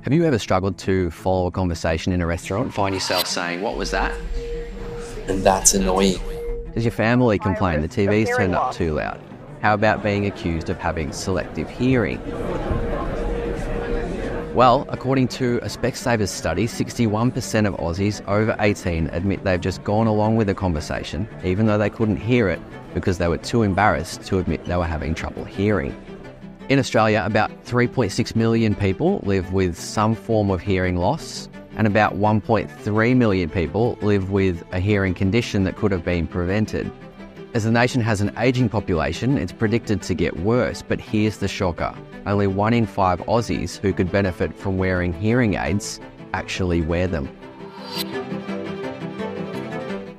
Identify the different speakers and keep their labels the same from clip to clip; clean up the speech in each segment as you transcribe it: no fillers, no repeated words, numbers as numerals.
Speaker 1: Have you ever struggled to follow a conversation in a restaurant and find yourself saying, "What was that?"
Speaker 2: And that's annoying.
Speaker 1: Does your family complain the TV's turned up too loud? How about being accused of having selective hearing? Well, according to a Specsavers study, 61% of Aussies over 18 admit they've just gone along with the conversation, even though they couldn't hear it because they were too embarrassed to admit they were having trouble hearing. In Australia, about 3.6 million people live with some form of hearing loss, and about 1.3 million people live with a hearing condition that could have been prevented. As the nation has an ageing population, it's predicted to get worse, but here's the shocker. Only 1 in 5 Aussies who could benefit from wearing hearing aids actually wear them.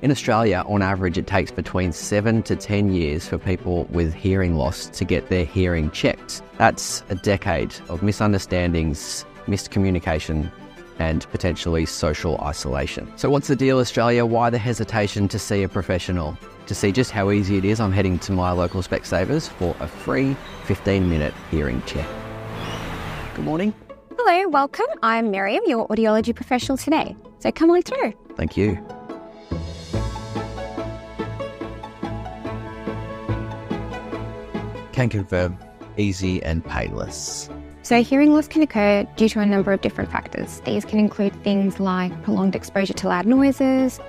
Speaker 1: In Australia, on average, it takes between 7 to 10 years for people with hearing loss to get their hearing checked. That's a decade of misunderstandings, miscommunication, and potentially social isolation. So what's the deal, Australia? Why the hesitation to see a professional? To see just how easy it is, I'm heading to my local Specsavers for a free 15-minute hearing check. Good morning.
Speaker 3: Hello, welcome. I'm Miriam, your audiology professional today. So come on through.
Speaker 1: Thank you. Can confirm, easy and painless.
Speaker 3: So hearing loss can occur due to a number of different factors. These can include things like prolonged exposure to loud noises,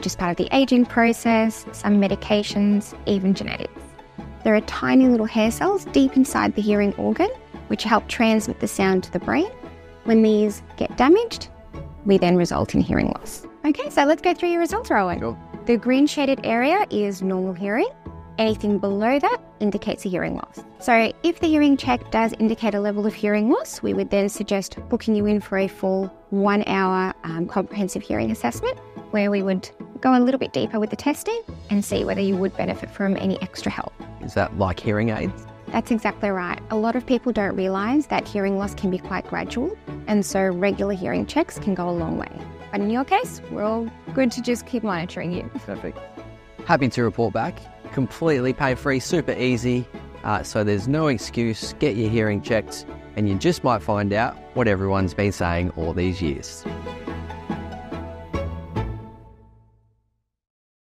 Speaker 3: just part of the aging process, some medications, even genetics. There are tiny little hair cells deep inside the hearing organ, which help transmit the sound to the brain. When these get damaged, we then result in hearing loss. Okay, so let's go through your results, Rowan.
Speaker 1: Sure.
Speaker 3: The green shaded area is normal hearing. Anything below that indicates a hearing loss. So if the hearing check does indicate a level of hearing loss, we would then suggest booking you in for a full 1-hour comprehensive hearing assessment, where we would go a little bit deeper with the testing and see whether you would benefit from any extra help.
Speaker 1: Is that like hearing aids?
Speaker 3: That's exactly right. A lot of people don't realise that hearing loss can be quite gradual, and so regular hearing checks can go a long way. But in your case, we're all good to just keep monitoring you.
Speaker 1: Perfect. Happy to report back. Completely pain-free, super easy. So there's no excuse. Get your hearing checked and you just might find out what everyone's been saying all these years.